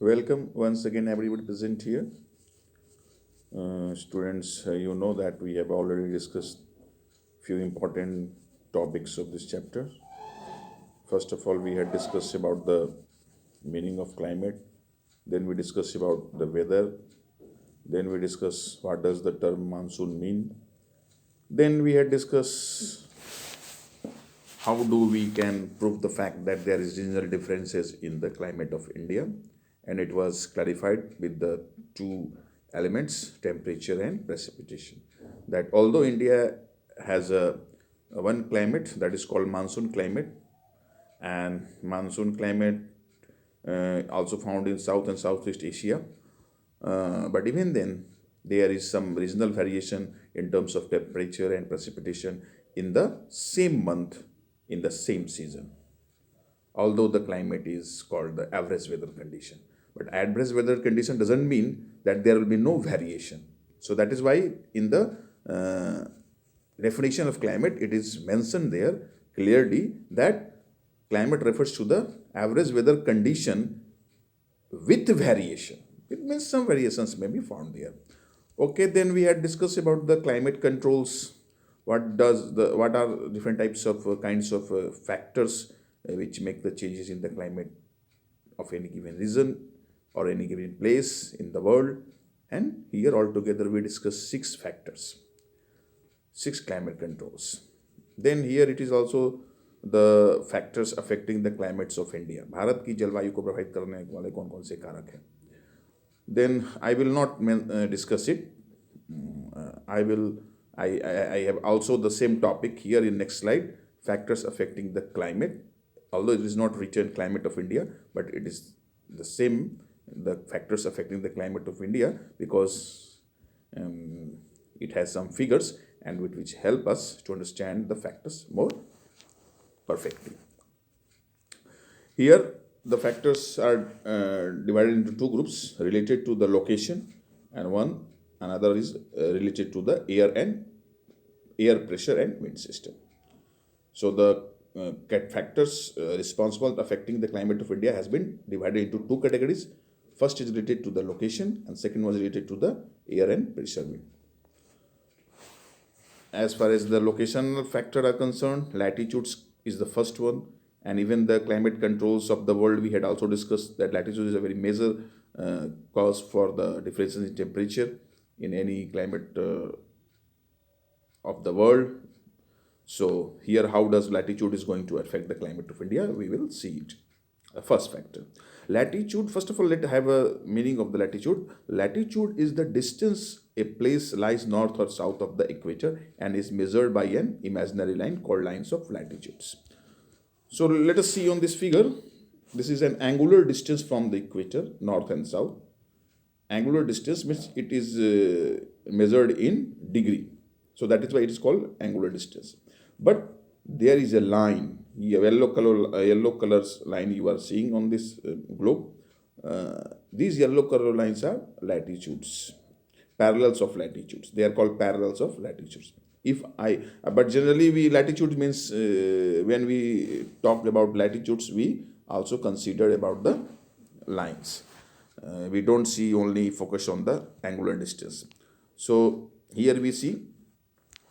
Welcome once again, everybody present here. Students, you know that we have already discussed few important topics of this chapter. First of all, we had discussed about the meaning of climate. Then we discussed about the weather. Then we discussed what does the term monsoon mean. Then we had discussed how do we can prove the fact that there is regional differences in the climate of India, and it was clarified with the two elements, temperature and precipitation, that although India has a one climate that is called monsoon climate, and monsoon climate also found in South and Southeast Asia, but even then there is some regional variation in terms of temperature and precipitation in the same month, in the same season, although the climate is called the average weather condition. But average weather condition doesn't mean that there will be no variation. So that is why in the definition of climate, it is mentioned there clearly that climate refers to the average weather condition with variation. It means some variations may be found there. Okay, then we had discussed about the climate controls. What are different types of kinds of factors which make the changes in the climate of any given region or any given place in the world. And here altogether we discuss six factors, six climate controls. Then here it is also the factors affecting the climates of India. Bharat की जलवायु को प्रभावित करने वाले कौन कौन से कारक हैं. Then I will not discuss it. I have also the same topic here in next slide, factors affecting the climate. Although it is not written climate of India, but it is the same, the factors affecting the climate of India, because it has some figures and which help us to understand the factors more perfectly. Here the factors are divided into two groups related to the location, and another is related to the air pressure and wind system. So the factors responsible affecting the climate of India has been divided into two categories. First is related to the location, and second was related to the air and pressure wind. As far as the locational factor are concerned, latitudes is the first one, and even the climate controls of the world, we had also discussed that latitude is a very major cause for the differences in temperature in any climate of the world. So here, how does latitude is going to affect the climate of India? We will see it. First factor, latitude. First of all, let's have a meaning of the latitude. Latitude is the distance a place lies north or south of the equator and is measured by an imaginary line called lines of latitudes. So let us see on this figure. This is an angular distance from the equator, north and south. Angular distance means it is measured in degree. So that is why it is called angular distance. But there is a line, yellow color line you are seeing on this globe. These yellow color lines are latitudes, parallels of latitudes. They are called parallels of latitudes. But generally latitude means when we talk about latitudes, we also consider about the lines. We don't see only focus on the angular distance. So here we see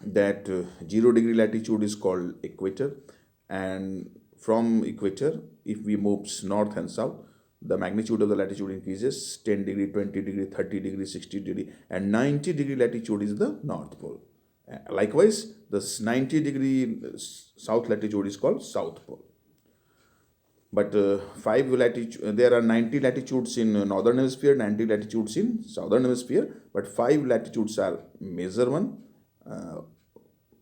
that 0 degree latitude is called equator, and from equator, if we move north and south, the magnitude of the latitude increases. 10 degree, 20 degree, 30 degree, 60 degree, and 90 degree latitude is the North Pole. Likewise, the 90 degree south latitude is called South Pole. But there are 90 latitudes in northern hemisphere, 90 latitudes in southern hemisphere, but 5 latitudes are major one.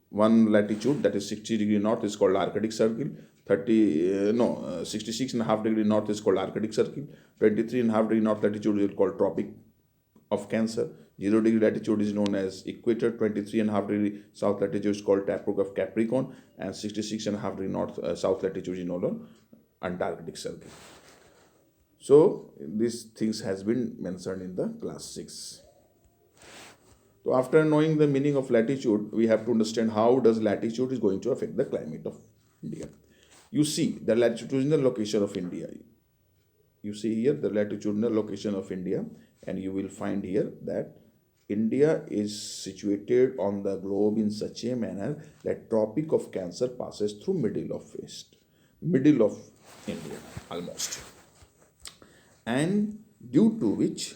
One latitude, that is 60 degree north, is called Arctic Circle. 66.5 degree north is called Arctic Circle. 23.5 degree north latitude is called Tropic of Cancer. 0 degree latitude is known as equator. 23.5 degree south latitude is called Tropic of Capricorn, and 66.5 degree north south latitude is known as Antarctic Circle. So these things has been mentioned in the class 6. So after knowing the meaning of latitude, we have to understand how does latitude is going to affect the climate of India. You see, the latitudinal location of India. you see here the latitudinal location of India, and you will find here that India is situated on the globe in such a manner that Tropic of Cancer passes through middle of India almost, and due to which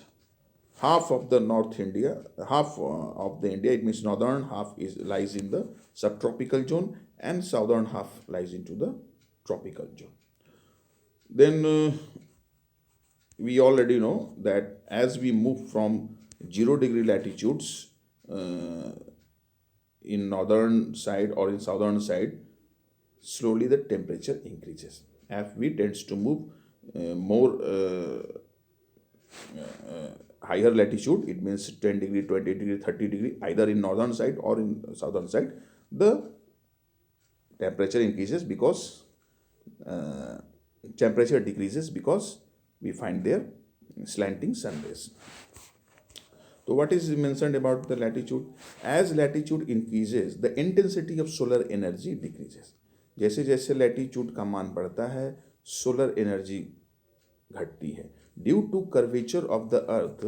half of the North India, half of the India, it means northern half is lies in the subtropical zone, and southern half lies into the tropical zone. Then we already know that as we move from 0 degree latitudes uh, in northern side or in southern side, slowly the temperature increases. As we tends to move more higher latitude, it means 10 degree, 20 degree, 30 degree, either in northern side or in southern side, the temperature increases because temperature decreases because we find there slanting sun rays. So what is mentioned about the latitude? As latitude increases, the intensity of solar energy decreases. जैसे जैसे latitude का मान बढ़ता है, solar energy घटती है. Due to curvature of the earth,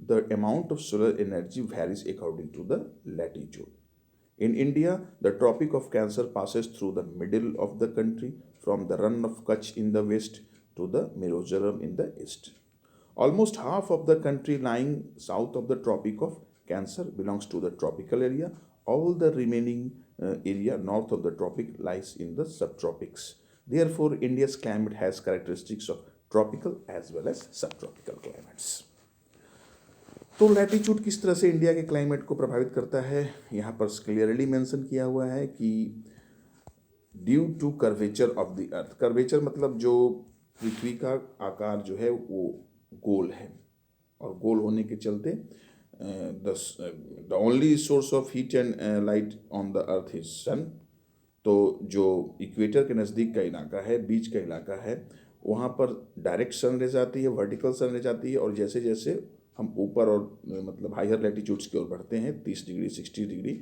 the amount of solar energy varies according to the latitude. In India, the Tropic of Cancer passes through the middle of the country, from the Run of Kutch in the west to the Mizoram in the east. Almost half of the country lying south of the Tropic of Cancer belongs to the tropical area. All the remaining area north of the tropic lies in the subtropics. Therefore, India's climate has characteristics of tropical as well as subtropical climates. तो latitude किस तरह से India के climate को प्रभावित करता है, यहाँ पर क्लियरली मेंशन किया हुआ है कि due to curvature of the earth. Curvature मतलब जो पृथ्वी का आकार जो है वो गोल है, और गोल होने के चलते the only source of heat and light on the earth is sun. तो जो इक्वेटर के नज़दीक का इलाका है, बीच का इलाका है, वहाँ पर डायरेक्ट सन रेज आती है, वर्टिकल सन रेज आती है, और जैसे जैसे हम ऊपर और मतलब हायर लैटिट्यूड्स की ओर बढ़ते हैं 30 डिग्री 60 डिग्री,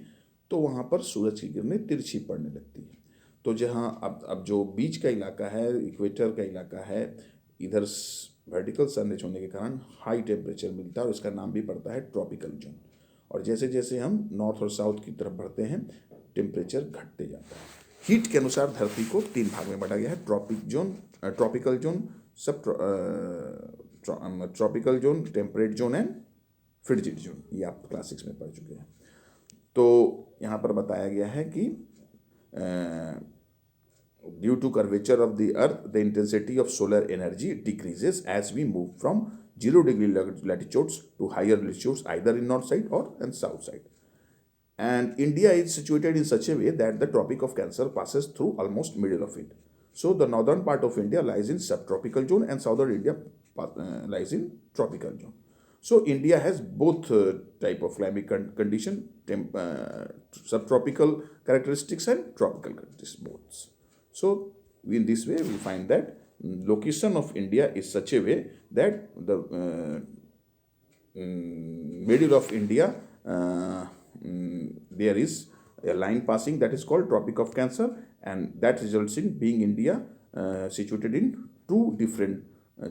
तो वहाँ पर सूरज की किरणें तिरछी पड़ने लगती है. तो जहाँ अब जो बीच का इलाका है, इक्वेटर का इलाका है, इधर वर्टिकल सनरेज होने के कारण हाई टेम्परेचर मिलता है और इसका नाम भी पड़ता है ट्रॉपिकल जोन. और जैसे जैसे हम नॉर्थ और साउथ की तरफ बढ़ते हैं, टेम्परेचर घटते जाता है. हीट के अनुसार धरती को 3 भाग में बांटा गया है: ट्रॉपिकल जोन, सब tropical zone, temperate zone and frigid zone. ये आप क्लासिक्स में पढ़ चुके हैं. तो यहाँ पर बताया गया है कि due to curvature of the earth, the intensity of solar energy decreases as we move from 0 degree latitudes to higher latitudes, either in north side or in south side. And India is situated in such a way that the Tropic of Cancer passes through almost middle of it. So the northern part of India lies in subtropical zone and southern India lies in tropical zone. So India has both type of climatic condition, subtropical characteristics and tropical characteristics both. So in this way we find that location of India is such a way that the middle of India there is a line passing that is called Tropic of Cancer, and that results in being India situated in 2 different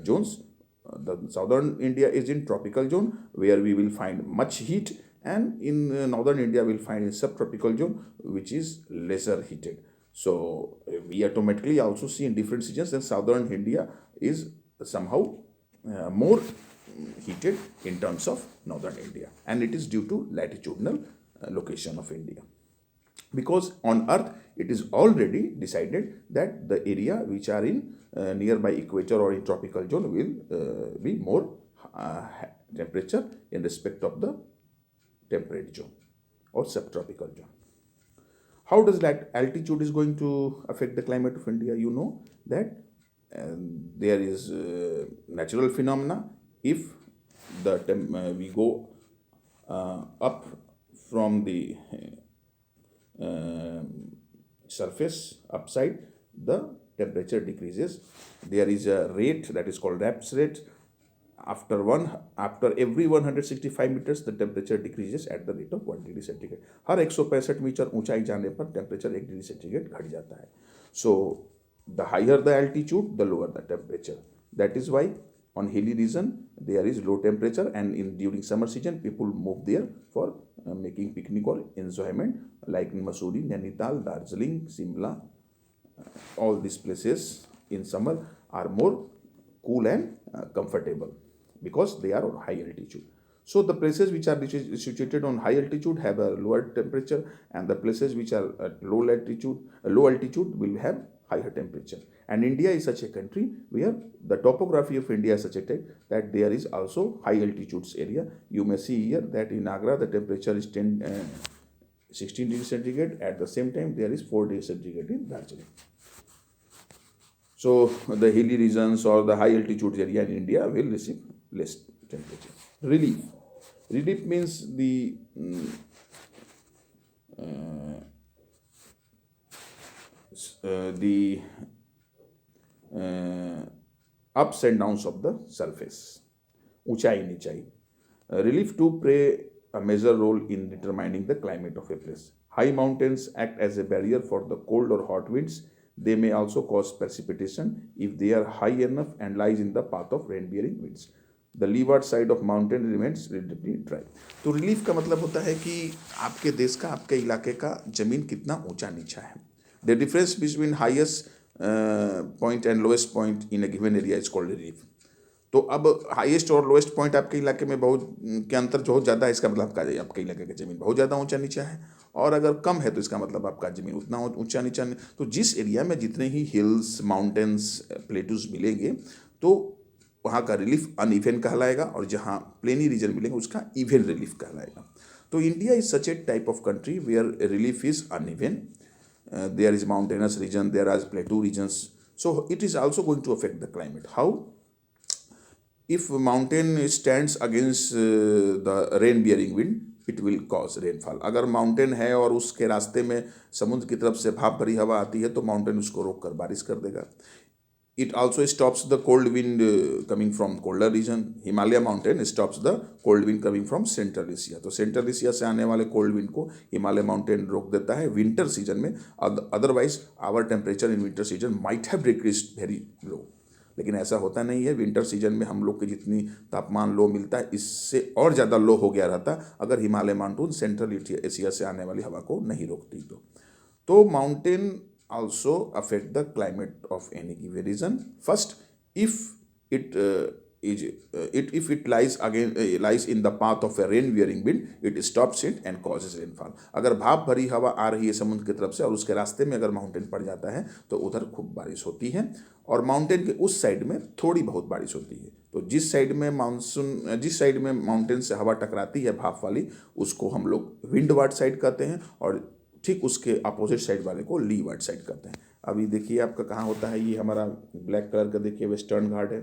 zones. The southern India is in tropical zone where we will find much heat, and in northern India we will find in subtropical zone which is lesser heated. So we automatically also see in different seasons that southern India is somehow more heated in terms of northern India, and it is due to latitudinal location of India. Because on earth it is already decided that the area which are in nearby equator or in tropical zone will be more temperature in respect of the temperate zone or subtropical zone. How does that altitude is going to affect the climate of India? You know that there is natural phenomena. If the we go up from the surface upside, the temperature decreases. There is a rate that is called Raps rate. After every 165 meters, the temperature decreases at the rate of 1 degree centigrade. हर 165 metre ऊंचाई जाने पर temperature 1 degree centigrade घट जाता है. So the higher the altitude, the lower the temperature. That is why On hilly region there is low temperature, and in during summer season people move there for making picnic or enjoyment, like in Mussoorie, Nainital, Darjeeling, Simla. All these places in summer are more cool and comfortable because they are on high altitude. So the places which are situated on high altitude have a lower temperature, and the places which are at low altitude will have higher temperature. And India is such a country where the topography of India is such a type that there is also high altitudes area. You may see here that in Agra the temperature is 16 degrees centigrade. At the same time there is 4 degrees centigrade in Darjeeling. So the hilly regions or the high altitude area in India will receive less temperature. Relief. Relief means the ups and downs of the surface. ऊंचाई नीचाई. Relief too play a major role in determining the climate of a place. High mountains act as a barrier for the cold or hot winds. They may also cause precipitation if they are high enough and lies in the path of rain-bearing winds. The leeward side of mountain remains relatively dry. तो relief का मतलब होता है कि आपके देश का, आपके इलाके का जमीन कितना ऊंचा नीचा है. The difference between highest point and lowest point in a given area is called relief. तो अब हाईएस्ट और लोएस्ट पॉइंट आपके इलाके में बहुत के अंतर जो ज़्यादा है, इसका मतलब आपका आपके इलाके की ज़मीन बहुत ज़्यादा ऊंचा नीचा है, और अगर कम है तो इसका मतलब आपका ज़मीन उतना ऊंचा नीचा नहीं. तो जिस एरिया में जितने ही हिल्स, माउंटेन्स, प्लेटूज मिलेंगे तो वहाँ का रिलीफ अनइवन कहलाएगा, और जहाँ प्लेनी रीजन मिलेंगे उसका इवन रिलीफ कहलाएगा. तो India is such a type of country where relief is uneven. There is mountainous region, there are plateau regions, so it is also going to affect the climate. How? If mountain stands against the rain bearing wind, it will cause rainfall. अगर mountain है और उसके रास्ते में समुद्र की तरफ से भाप भरी हवा आती है तो माउंटेन उसको रोक कर बारिश कर देगा. It also stops the cold wind coming from colder region. Himalaya mountain stops the cold wind coming from Central Asia. तो Central Asia से आने वाले cold wind को हिमालय माउंटेन रोक देता है विंटर सीजन में. Otherwise our temperature in winter season might have decreased very low. लेकिन ऐसा होता नहीं है. विंटर सीजन में हम लोग के जितनी तापमान लो मिलता है इससे और ज़्यादा लो हो गया रहता अगर हिमालय माउंटेन सेंट्रल एशिया से आने वाली हवा को नहीं रोकती. तो mountain also affect the climate of any given region. First, if it lies in the path of a rain-bearing wind, it stops it and causes rainfall. अगर भाप भरी हवा आ रही है समुद्र की तरफ से और उसके रास्ते में अगर माउंटेन पड़ जाता है तो उधर खूब बारिश होती है, और माउंटेन के उस साइड में थोड़ी बहुत बारिश होती है. तो जिस साइड में माउंटेन से हवा टकराती है भाप वाली, उसको हम लोग विंडवार्ड साइड कहते हैं, और ठीक उसके अपोजिट साइड वाले को लीवार्ड साइड कहते हैं. अभी देखिए आपका कहाँ होता है, ये हमारा ब्लैक कलर का देखिए वेस्टर्न घाट है.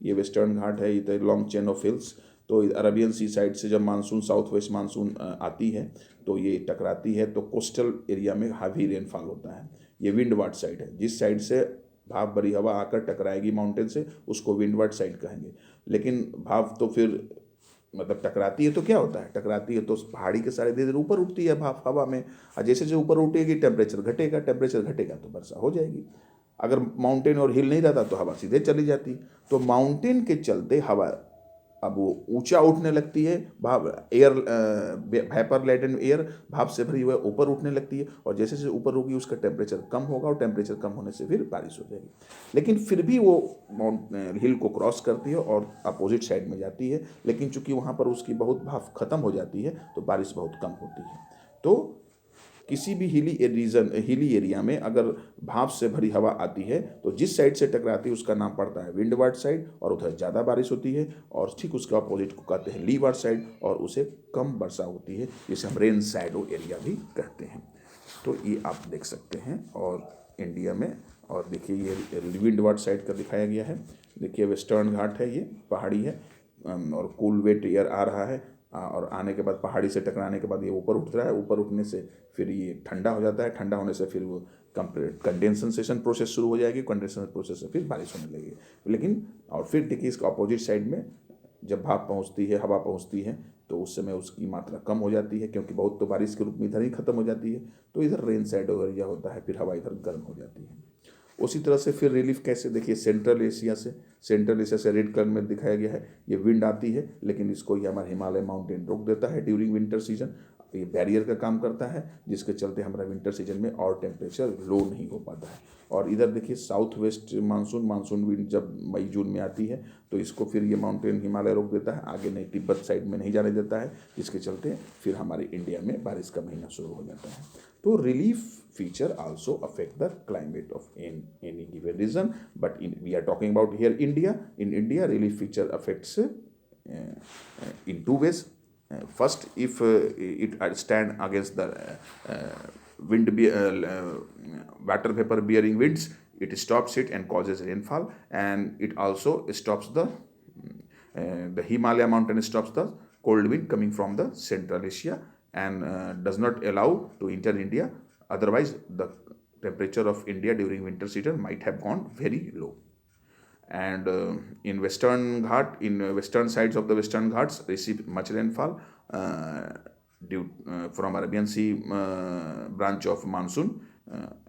ये वेस्टर्न घाट है, ये लॉन्ग चेन ऑफ हिल्स. तो अरबियन सी साइड से जब मानसून, साउथ वेस्ट मानसून आती है तो ये टकराती है, तो कोस्टल एरिया में हावी रेनफॉल होता है. ये विंडवार्ड साइड है. जिस साइड से भाप भरी हवा आकर टकराएगी माउंटेन से उसको विंडवार्ड साइड कहेंगे. लेकिन भाप तो फिर मतलब टकराती है तो क्या होता है, टकराती है तो पहाड़ी के सारे धीरे धीरे ऊपर उठती है भाप हवा में, और जैसे जैसे ऊपर उठेगी टेम्परेचर घटेगा तो वर्षा हो जाएगी. अगर माउंटेन और हिल नहीं रहता तो हवा सीधे चली जाती. तो माउंटेन के चलते हवा अब वो ऊंचा उठने लगती है, भाप एयर वेपर लेडन एयर भाप से भरी हुई ऊपर उठने लगती है, और जैसे जैसे ऊपर होगी उसका टेम्परेचर कम होगा, और टेम्परेचर कम होने से फिर बारिश हो जाएगी. लेकिन फिर भी वो हिल को क्रॉस करती है और अपोजिट साइड में जाती है, लेकिन चूंकि वहाँ पर उसकी बहुत भाप खत्म हो जाती है तो बारिश बहुत कम होती है. तो किसी भी हिली एरिया में अगर भाप से भरी हवा आती है तो जिस साइड से टकराती है उसका नाम पड़ता है विंडवार्ड साइड, और उधर ज़्यादा बारिश होती है, और ठीक उसके अपोजिट को कहते हैं लीवार्ड साइड, और उसे कम वर्षा होती है, जिसे हम रेन शैडो एरिया भी कहते हैं. तो ये आप देख सकते हैं और इंडिया में. और देखिए ये विंडवार्ड साइड का दिखाया गया है. देखिए वेस्टर्न घाट है, ये पहाड़ी है, और कूल वेट एयर आ रहा है, और आने के बाद पहाड़ी से टकराने के बाद ये ऊपर उठ रहा है. ऊपर उठने से फिर ये ठंडा हो जाता है, ठंडा होने से फिर वो कंडेंसेशन प्रोसेस शुरू हो जाएगी. कंडेंसेशन प्रोसेस से फिर बारिश होने लगेगी. लेकिन और फिर देखिए इसका अपोजिट साइड में जब भाप पहुंचती है, हवा पहुंचती है, तो उस समय उसकी मात्रा कम हो जाती है, क्योंकि बहुत तो बारिश के रूप में इधर ही खत्म हो जाती है. तो इधर रेन शैडो एरिया होता है, फिर हवा इधर गर्म हो जाती है. उसी तरह से फिर रिलीफ कैसे, देखिए सेंट्रल एशिया से रेड कलर में दिखाया गया है, ये विंड आती है, लेकिन इसको ये हमारा हिमालय माउंटेन रोक देता है ड्यूरिंग विंटर सीजन। ये बैरियर का काम करता है, जिसके चलते हमारा विंटर सीजन में और टेम्परेचर लो नहीं हो पाता है। और इधर देखिए साउथ वेस्ट मानसून विंड जब मई जून में आती है तो इसको फिर ये माउंटेन हिमालय रोक देता है, आगे नहीं तिब्बत साइड में नहीं जाने देता है, जिसके चलते फिर हमारे इंडिया में बारिश का महीना शुरू हो जाता है। तो relief feature also affect the climate of any given region, but we are talking about here India. In India, relief feature affects in two ways. First, if it stand against the water vapor bearing winds, it stops it and causes rainfall, and it also stops the Himalaya mountain stops the cold wind coming from the Central Asia and does not allow to enter India. Otherwise, the temperature of India during winter season might have gone very low. And in western sides of the Western Ghats receive much rainfall from Arabian Sea branch of monsoon,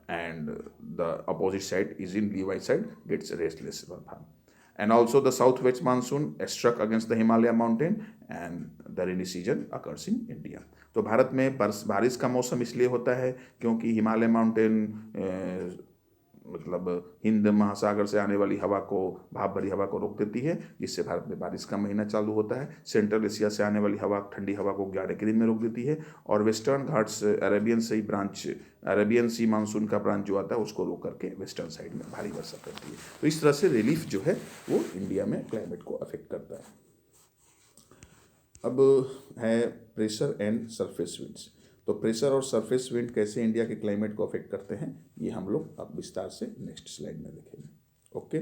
and the opposite side is in Levi side gets restless rainfall. And also the southwest monsoon struck against the Himalaya mountain and the rainy season occurs in India. तो भारत में बारिश का मौसम इसलिए होता है क्योंकि Himalaya mountain मतलब हिंद महासागर से आने वाली हवा को, भाप भरी हवा को रोक देती है, जिससे भारत में बारिश का महीना चालू होता है। सेंट्रल एशिया से आने वाली हवा, ठंडी हवा को 11 के दिन में रोक देती है, और वेस्टर्न घाट्स अरेबियन सी मानसून का ब्रांच जो आता है उसको रोक करके वेस्टर्न साइड में भारी वर्षा करती है। तो इस तरह से रिलीफ जो है वो इंडिया में क्लाइमेट को अफेक्ट करता है। अब है प्रेशर एंड सरफेस विंड्स। तो प्रेशर और सरफेस विंड कैसे इंडिया के क्लाइमेट को अफेक्ट करते हैं, ये हम लोग अब विस्तार से नेक्स्ट स्लाइड में देखेंगे। ओके।